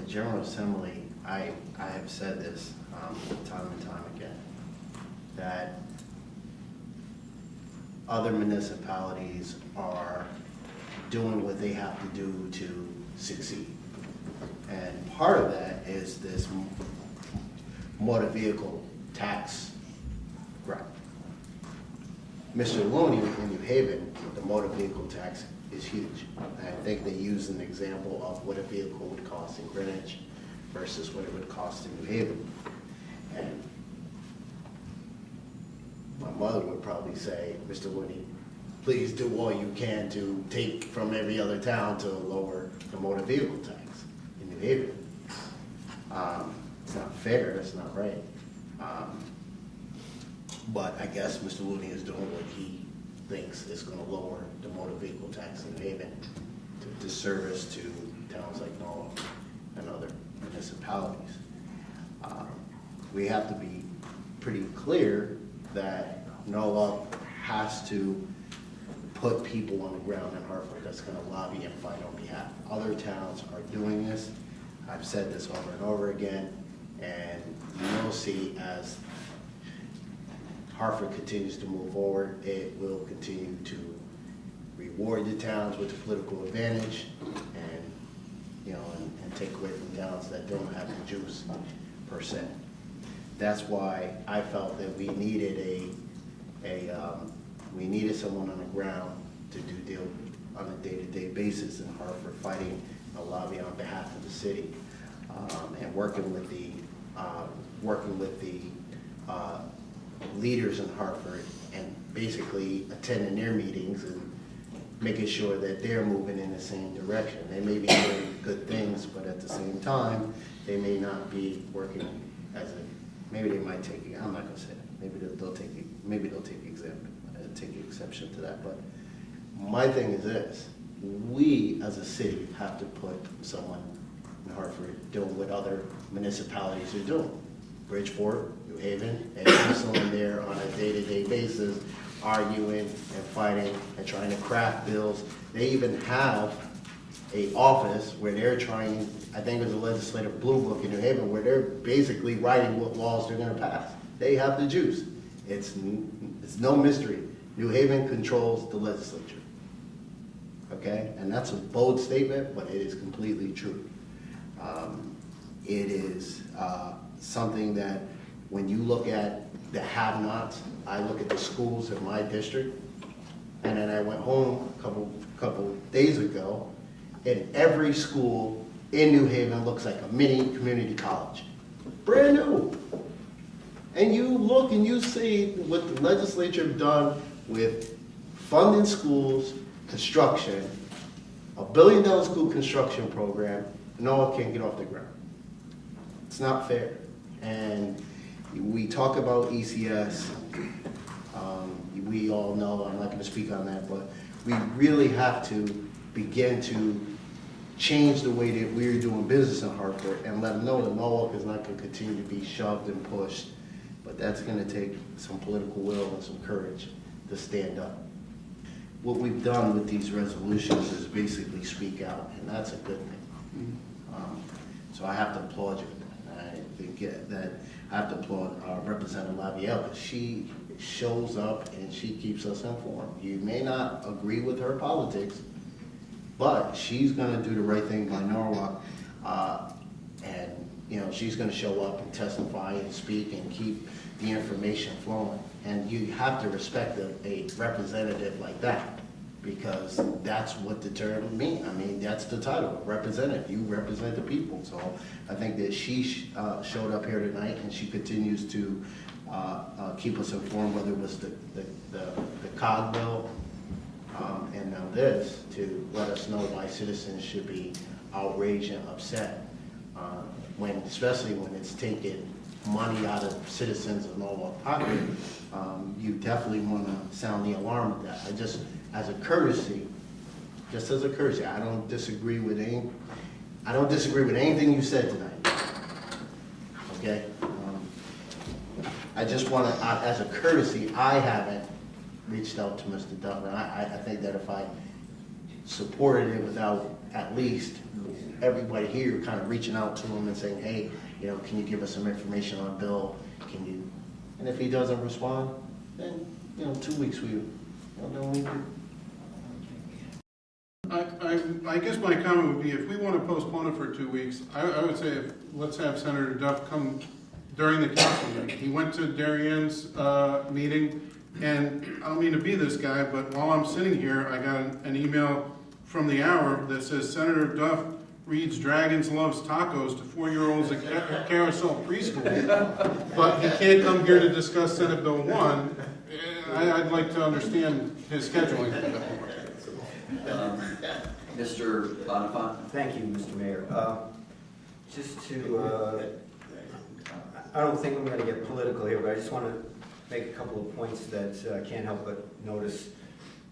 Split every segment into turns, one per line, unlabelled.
the General Assembly, I have said this time and time again, that other municipalities are doing what they have to do to succeed. And part of that is this motor vehicle tax grant. Mr. Looney in New Haven, the motor vehicle tax is huge. And I think they use an example of what a vehicle would cost in Greenwich versus what it would cost in New Haven. And my mother would probably say, Mr. Looney, please do all you can to take from every other town to lower the motor vehicle tax in New Haven. It's not fair, it's not right. But I guess Mr. Looney is doing what he thinks is going to lower the motor vehicle tax in New Haven to service to towns like Norwalk and other municipalities. We have to be pretty clear that Norwalk has to put people on the ground in Hartford that's going to lobby and fight on behalf. Other towns are doing this. I've said this over and over again, and you will see as Hartford continues to move forward, it will continue to reward the towns with the political advantage and, you know, and take away from towns that don't have the juice per se. That's why I felt that we needed we needed someone on the ground to do deal on a day-to-day basis in Hartford, fighting a lobby on behalf of the city, and working with the leaders in Hartford and basically attending their meetings and making sure that they're moving in the same direction. They may be doing good things, but at the same time, they may not be working as a, maybe they might take, I'm not gonna say that, maybe they'll take exception to that, but my thing is this, we as a city have to put someone in Hartford doing what other municipalities are doing. Bridgeport, New Haven, and also in there on a day-to-day basis, arguing and fighting and trying to craft bills. They even have an office where they're trying, I think there's a legislative blue book in New Haven where they're basically writing what laws they're going to pass. They have the juice. It's no mystery. New Haven controls the legislature. Okay? And that's a bold statement, but it is completely true. It is something that when you look at the have-nots, I look at the schools in my district, and then I went home a couple days ago, and every school in New Haven looks like a mini community college. Brand new. And you look and you see what the legislature have done with funding schools, construction, a $1 billion school construction program, no one can get off the ground. It's not fair. And we talk about ECS, we all know, I'm not going to speak on that, but we really have to begin to change the way that we're doing business in Hartford and let them know that Norwalk is not going to continue to be shoved and pushed, but that's going to take some political will and some courage to stand up. What we've done with these resolutions is basically speak out, and that's a good thing. So I have to applaud you. I think that I have to applaud our Representative Lavielle, because she shows up and she keeps us informed. You may not agree with her politics, but she's going to do the right thing by Norwalk, and you know, she's going to show up and testify and speak and keep the information flowing. And you have to respect a representative like that, because that's what the term means. I mean, that's the title, representative. You represent the people. So I think that she showed up here tonight, and she continues to keep us informed, whether it was the COG bill and now this, to let us know why citizens should be outraged and upset, especially when it's taking money out of citizens of Norwalk pocket. You definitely want to sound the alarm with that. I just, as a courtesy, I don't disagree with anything you said tonight. Okay. I just want to, as a courtesy, I haven't reached out to Mr. Duffman. I think that if I supported it without at least everybody here kind of reaching out to him and saying, hey, you know, can you give us some information on Bill? Can you? And if he doesn't respond, then, you know, 2 weeks then we
I guess my comment would be, if we want to postpone it for 2 weeks, I would say, let's have Senator Duff come during the council meeting. He went to Darienne's meeting, and I don't mean to be this guy, but while I'm sitting here, I got an email from the Hour that says Senator Duff reads Dragons Loves Tacos to 4-year-olds at Carousel Preschool, but he can't come here to discuss Senate Bill 1. I'd like to understand his scheduling.
Mr. Bonifant.
Thank you, Mr. Mayor. Just to, I don't think I'm going to get political here, but I just want to make a couple of points that I can't help but notice.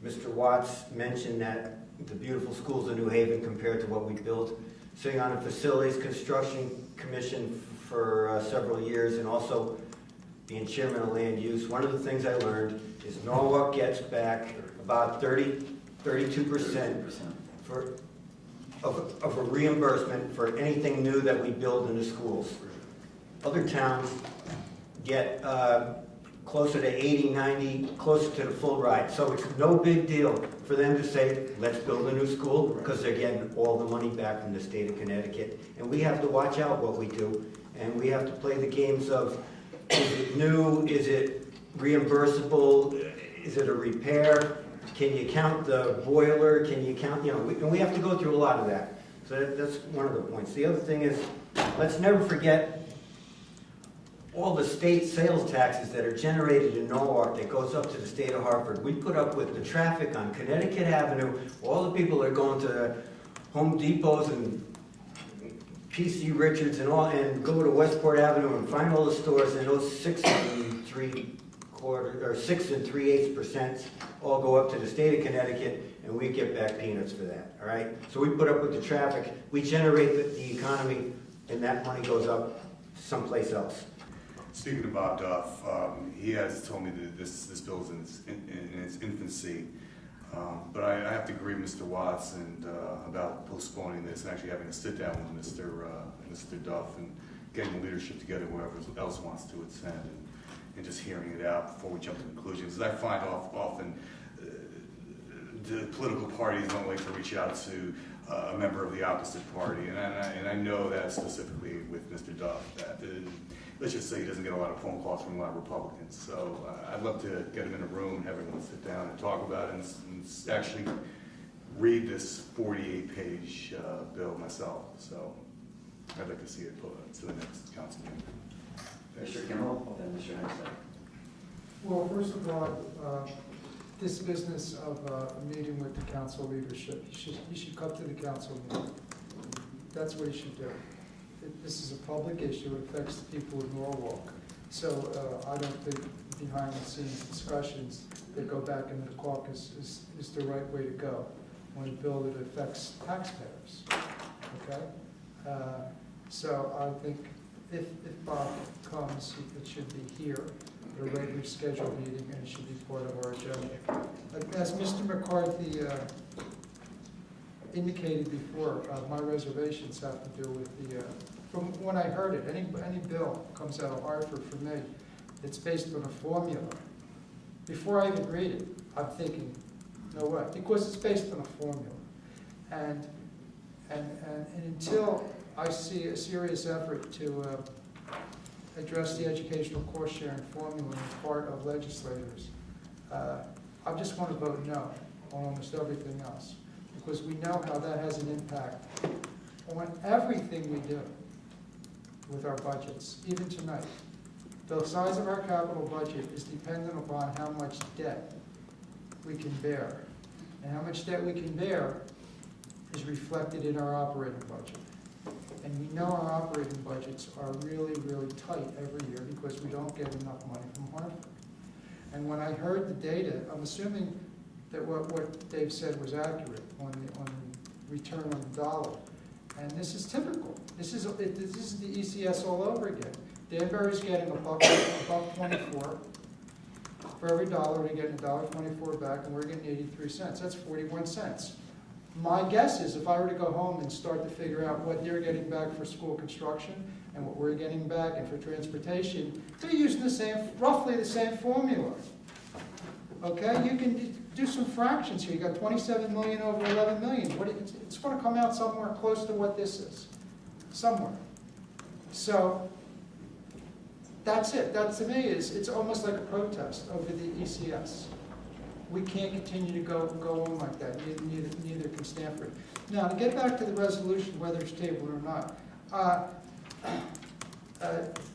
Mr. Watts mentioned that the beautiful schools in New Haven compared to what we built. Sitting on a facilities construction commission for several years, and also being chairman of land use, one of the things I learned is Norwalk gets back about 32% of a reimbursement for anything new that we build in the schools. Other towns get closer to 80, 90, closer to the full ride. So it's no big deal for them to say, let's build a new school, because they're getting all the money back from the state of Connecticut. And we have to watch out what we do, and we have to play the games of, is it new, is it reimbursable, is it a repair? Can you count the boiler? Can you count, you know, and we have to go through a lot of that. So that's one of the points. The other thing is, let's never forget all the state sales taxes that are generated in Norwalk that goes up to the state of Hartford. We put up with the traffic on Connecticut Avenue, all the people are going to Home Depots and PC Richards and all, and go to Westport Avenue and find all the stores, and those 6 3/8% all go up to the state of Connecticut, and we get back peanuts for that, all right? So we put up with the traffic, we generate the economy, and that money goes up someplace else.
Speaking of Bob Duff, he has told me that this bill is in its infancy, but I have to agree with Mr. Watts about postponing this and actually having a sit down with Mr. Duff and getting the leadership together, whoever else wants to attend, and just hearing it out before we jump to conclusions. I find often the political parties don't like to reach out to a member of the opposite party, and I know that specifically with Mr. Duff, that let's just say he doesn't get a lot of phone calls from a lot of Republicans. So I'd love to get him in a room, have everyone sit down and talk about it, and actually read this 48-page bill myself. So I'd like to see it put to the next council meeting.
Mr. Kimmel, then Mr. Hempstead.
Well, first of all, this business of a meeting with the council leadership, you should come to the council meeting. That's what you should do. This is a public issue. It affects the people in Norwalk. So I don't think behind-the-scenes discussions that go back into the caucus is the right way to go when a bill that affects taxpayers. Okay? So I think if Bob comes, it should be here at a regular scheduled meeting, and it should be part of our agenda. As Mr. McCarthy indicated before, my reservations have to do with the, from when I heard it, any bill comes out of Hartford for me, it's based on a formula. Before I even read it, I'm thinking, no way, because it's based on a formula. And until I see a serious effort to address the educational cost sharing formula as part of legislators, I just want to vote no on almost everything else, because we know how that has an impact on everything we do with our budgets, even tonight. The size of our capital budget is dependent upon how much debt we can bear. And how much debt we can bear is reflected in our operating budget. And we know our operating budgets are really, really tight every year because we don't get enough money from Hartford. And when I heard the data, I'm assuming that what Dave said was accurate on the return on the dollar. And this is typical. This is the ECS all over again. Danbury's getting $1.24 for every dollar. We're getting $1.24 back, and we're getting 83 cents. That's 41 cents. My guess is if I were to go home and start to figure out what they're getting back for school construction and what we're getting back and for transportation, they're using roughly the same formula. Okay, you can do some fractions here. You got 27 million over 11 million. It's going to come out somewhere close to what this is, somewhere. So that's it. That to me it's almost like a protest over the ECS. We can't continue to go on like that. Neither can Stanford. Now to get back to the resolution, whether it's tabled or not.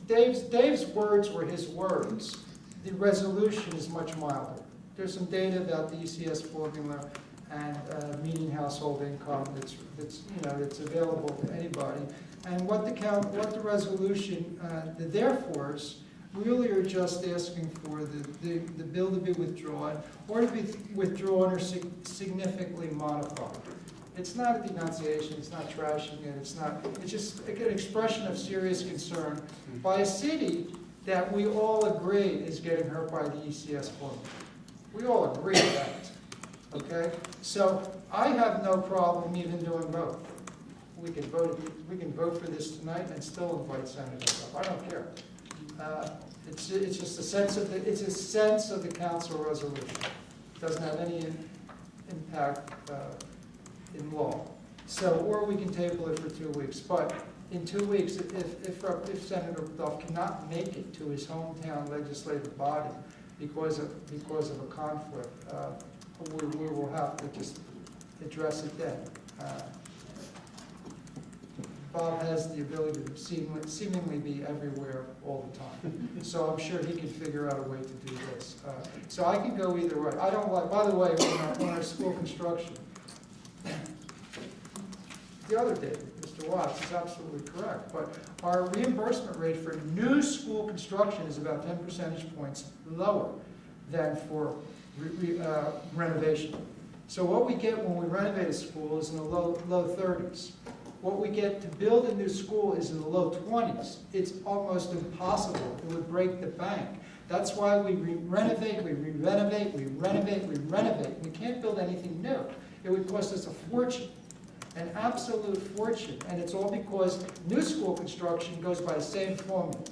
Dave's words were his words. The resolution is much milder. There's some data about the ECS formula and median household income that's available to anybody. And what the resolution, the therefores, really are just asking for the bill to be withdrawn or to be withdrawn or significantly modified. It's not a denunciation, it's not trashing it, it's just an expression of serious concern by a city that we all agree is getting hurt by the ECS formula. We all agree with that, okay? So I have no problem even doing both. We can vote for this tonight and still invite senators up. I don't care. It's just a sense of the council resolution. It doesn't have any impact in law. So, or we can table it for 2 weeks. But in 2 weeks, if Senator Duff cannot make it to his hometown legislative body because of a conflict, we will have to just address it then. Bob has the ability to seemingly be everywhere all the time. So I'm sure he can figure out a way to do this. So I can go either way. I don't like, by the way, on our school construction, the other day, Mr. Watts is absolutely correct, but our reimbursement rate for new school construction is about 10 percentage points lower than for renovation. So what we get when we renovate a school is in the low 30s. What we get to build a new school is in the low 20s. It's almost impossible. It would break the bank. That's why we renovate, we re-renovate, we renovate, we renovate. We can't build anything new. It would cost us a fortune, an absolute fortune. And it's all because new school construction goes by the same formula.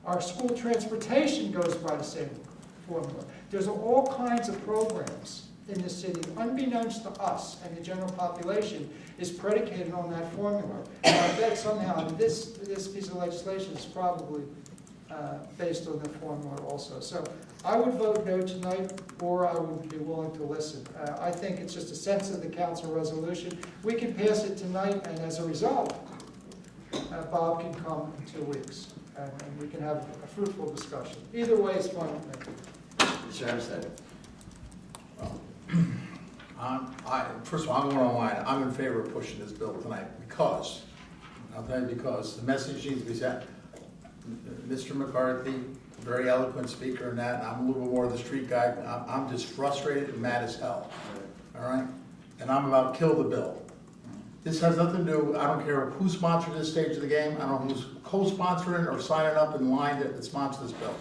Our school transportation goes by the same formula. There's all kinds of programs in the city, unbeknownst to us and the general population, is predicated on that formula. And I bet somehow this piece of legislation is probably based on the formula also. So I would vote no tonight, or I would be willing to listen. I think it's just a sense of the council resolution. We can pass it tonight, and as a result, Bob can come in 2 weeks, and we can have a fruitful discussion. Either way is fine with me.
Mr. Hempstead.
First of all, I'm going online. I'm in favor of pushing this bill tonight because, I'll tell you because the message needs to be sent. Mr. McCarthy, very eloquent speaker in that, and I'm a little bit more of the street guy. I'm just frustrated and mad as hell. All right? And I'm about to kill the bill. This has nothing to do, I don't care who sponsored this stage of the game. I don't know who's co-sponsoring or signing up in line to sponsor this bill.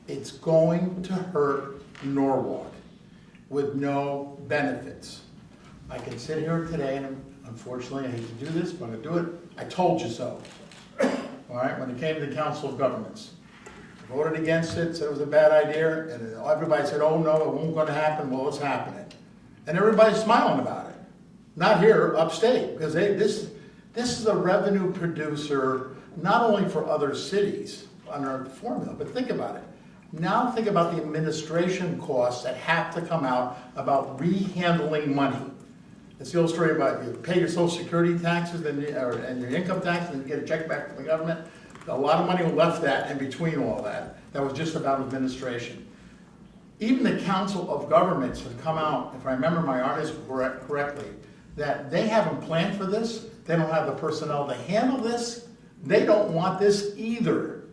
It's going to hurt Norwalk with no benefits. I can sit here today, and unfortunately I hate to do this, but I'm going to do it. I told you so. All right, when it came to the Council of Governments. I voted against it, said it was a bad idea, and everybody said, oh no, it won't going to happen. Well, it's happening. And everybody's smiling about it. Not here, upstate, because this is a revenue producer, not only for other cities under the formula, but think about it. Now think about the administration costs that have to come out about rehandling money. It's the old story about you pay your Social Security taxes and your income taxes and you get a check back from the government. A lot of money left that in between all that. That was just about administration. Even the Council of Governments have come out, if I remember my article correctly, that they haven't planned for this. They don't have the personnel to handle this. They don't want this either.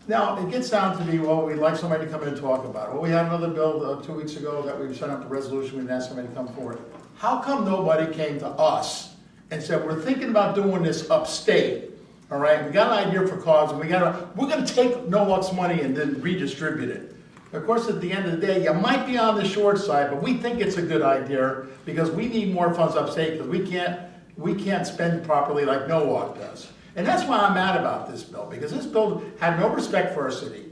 Now, it gets down to be, well, we'd like somebody to come in and talk about it. Well, we had another bill 2 weeks ago that we sent up the resolution, we'd ask somebody to come forward. How come nobody came to us and said, we're thinking about doing this upstate, all right? We got an idea for cause, and we're going to take Norwalk's money and then redistribute it. Of course, at the end of the day, you might be on the short side, but we think it's a good idea because we need more funds upstate because we can't spend properly like Norwalk does. And that's why I'm mad about this bill, because this bill had no respect for our city,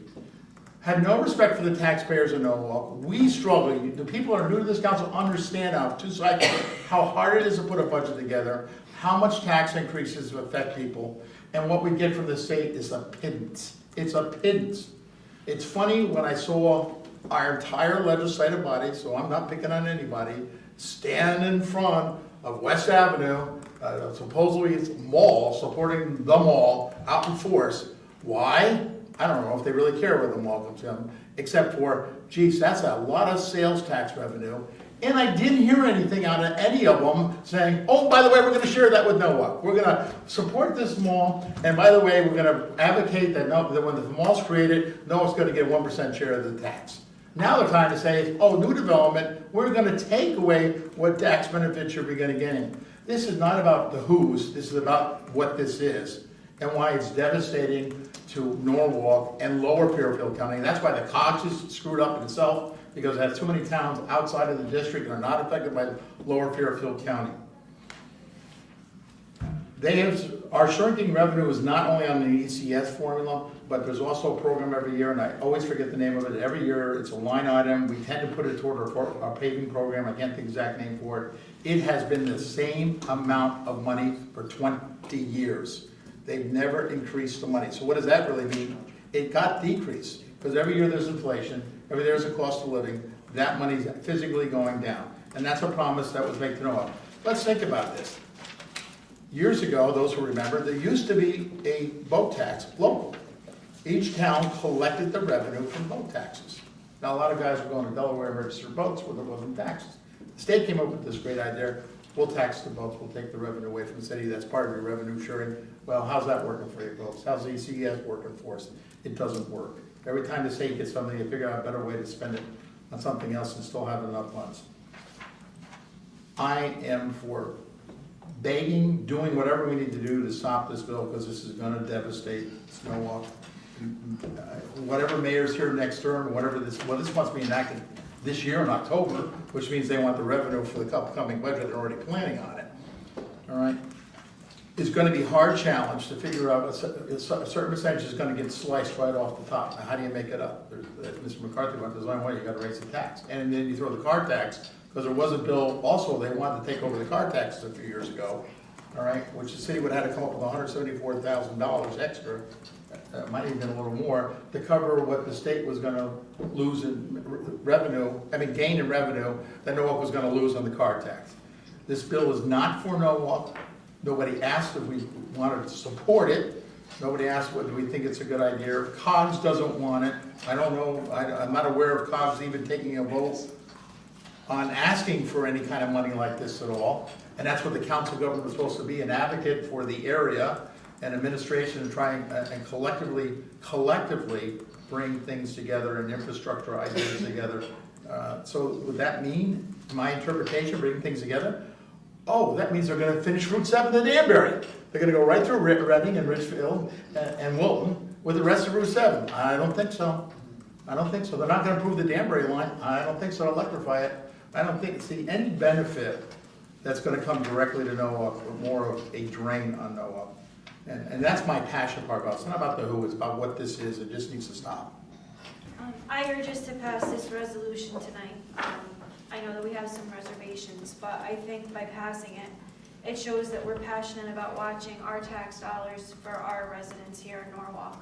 had no respect for the taxpayers in Norwalk. We struggle. The people who are new to this council understand how hard it is to put a budget together, how much tax increases affect people, and what we get from the state is a pittance. It's a pittance. It's funny when I saw our entire legislative body, so I'm not picking on anybody, stand in front of West Avenue, supposedly it's a mall, supporting the mall out in force. Why? I don't know if they really care where the mall comes from, except for, geez, that's a lot of sales tax revenue. And I didn't hear anything out of any of them saying, oh, by the way, we're going to share that with Norwalk. We're going to support this mall, and by the way, we're going to advocate that when the mall's created, Norwalk's going to get 1% share of the tax. Now they're trying to say, oh, new development, we're going to take away what tax benefits you're going to gain. This is not about the who's, this is about what this is and why it's devastating to Norwalk and lower Fairfield County. And that's why the COGS is screwed up in itself, because it has too many towns outside of the district that are not affected by lower Fairfield County. Our shrinking revenue is not only on the ECS formula, but there's also a program every year, and I always forget the name of it. Every year, it's a line item. We tend to put it toward our paving program. I can't think the exact name for it. It has been the same amount of money for 20 years. They've never increased the money. So what does that really mean? It got decreased, because every year there's inflation, every year there's a cost of living. That money's physically going down, and that's a promise that was made to Noah. Let's think about this. Years ago, those who remember, there used to be a boat tax local. Each town collected the revenue from boat taxes. Now, a lot of guys were going to Delaware and register boats where there wasn't taxes. The state came up with this great idea. We'll tax the boats, we'll take the revenue away from the city. That's part of your revenue sharing. Well, how's that working for you folks? How's the ECS working for us? It doesn't work. Every time the state gets something, you figure out a better way to spend it on something else and still have enough funds. I am for begging, doing whatever we need to do to stop this bill, because this is going to devastate Norwalk. Whatever mayor's here next term, this must be enacted this year in October, which means they want the revenue for the upcoming budget. They're already planning on it. All right, it's going to be a hard challenge to figure out a certain percentage is going to get sliced right off the top. Now, how do you make it up? Mr. McCarthy went, there's only way, you got to raise the tax, and then you throw the car tax, because there was a bill also they wanted to take over the car taxes a few years ago. All right, which the city would have to come up with $174,000 extra. Might even been a little more, to cover what the state was going to lose in revenue, gain in revenue, that Norwalk was going to lose on the car tax. This bill is not for Norwalk. Nobody asked if we wanted to support it. Nobody asked whether we think it's a good idea. COGS doesn't want it. I don't know, I'm not aware of COGS even taking a vote on asking for any kind of money like this at all. And that's what the council government was supposed to be, an advocate for the area and administration, and trying and collectively bring things together and infrastructure ideas together. So would that mean, my interpretation, bringing things together? Oh, that means they're going to finish Route 7 in Danbury. They're going to go right through Reading and Ridgefield and Wilton with the rest of Route 7. I don't think so. I don't think so. They're not going to improve the Danbury line. I don't think so. Electrify it. I don't think, see, any benefit that's going to come directly to Norwalk, or more of a drain on Norwalk. And that's my passion part about it. It's not about the who, it's about what this is. It just needs to stop.
I urge us to pass this resolution tonight. I know that we have some reservations, but I think by passing it, it shows that we're passionate about watching our tax dollars for our residents here in Norwalk.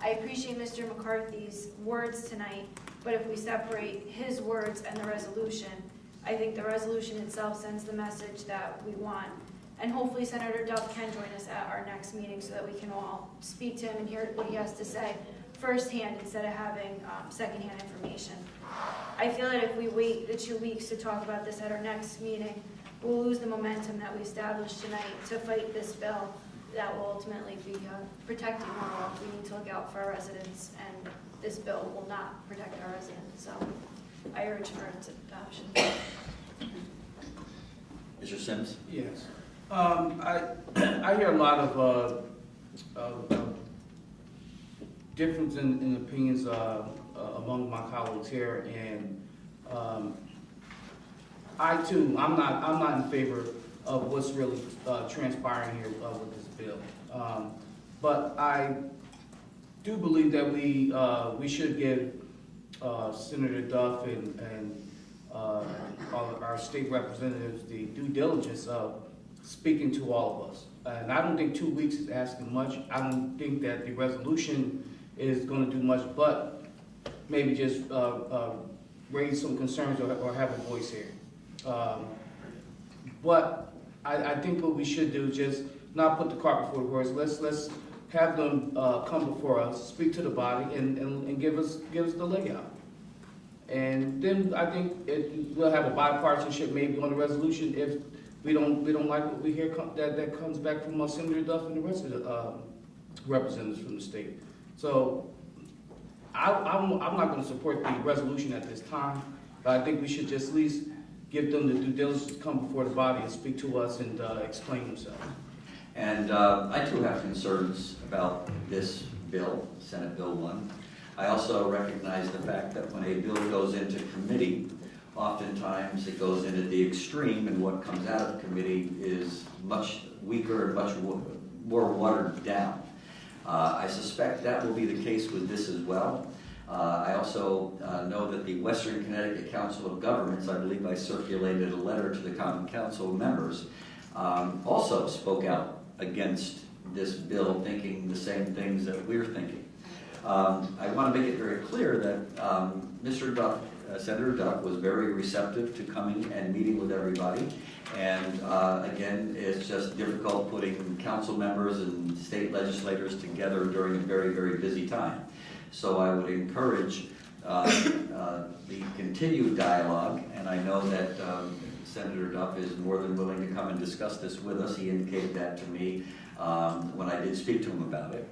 I appreciate Mr. McCarthy's words tonight, but if we separate his words and the resolution, I think the resolution itself sends the message that we want. And hopefully Senator Doug can join us at our next meeting so that we can all speak to him and hear what he has to say firsthand instead of having secondhand information. I feel that if we wait the 2 weeks to talk about this at our next meeting, we'll lose the momentum that we established tonight to fight this bill that will ultimately be protecting Norwalk. We need to look out for our residents, and this bill will not protect our residents. So I urge for its adoption.
Mr. Sims?
Yes. I hear a lot of difference in opinions among my colleagues here, and I too, I'm not in favor of what's really transpiring here with this bill. But I do believe that we should give Senator Duff and all of our state representatives the due diligence of speaking to all of us. And I don't think 2 weeks is asking much. I don't think that the resolution is going to do much, but maybe just raise some concerns or have a voice here. But I think what we should do is just not put the cart before the horse. Let's have them come before us, speak to the body, and give us the layout. And then I think we'll have a bipartisanship maybe on the resolution if we don't like what we hear that comes back from Senator Duff and the rest of the representatives from the state. So I'm not going to support the resolution at this time, but I think we should just at least give them the due diligence to come before the body and speak to us and explain themselves.
And I too have concerns about this bill, Senate Bill 1. I also recognize the fact that when a bill goes into committee, oftentimes it goes into the extreme, and what comes out of committee is much weaker and much more watered down. I suspect that will be the case with this as well. I also know that the Western Connecticut Council of Governments, I believe I circulated a letter to the Common Council members, also spoke out against this bill, thinking the same things that we're thinking. I want to make it very clear that Mr. Duff, Senator Duff, was very receptive to coming and meeting with everybody. And again, it's just difficult putting council members and state legislators together during a very, very busy time. So I would encourage the continued dialogue, and I know that Senator Duff is more than willing to come and discuss this with us. He indicated that to me when I did speak to him about it.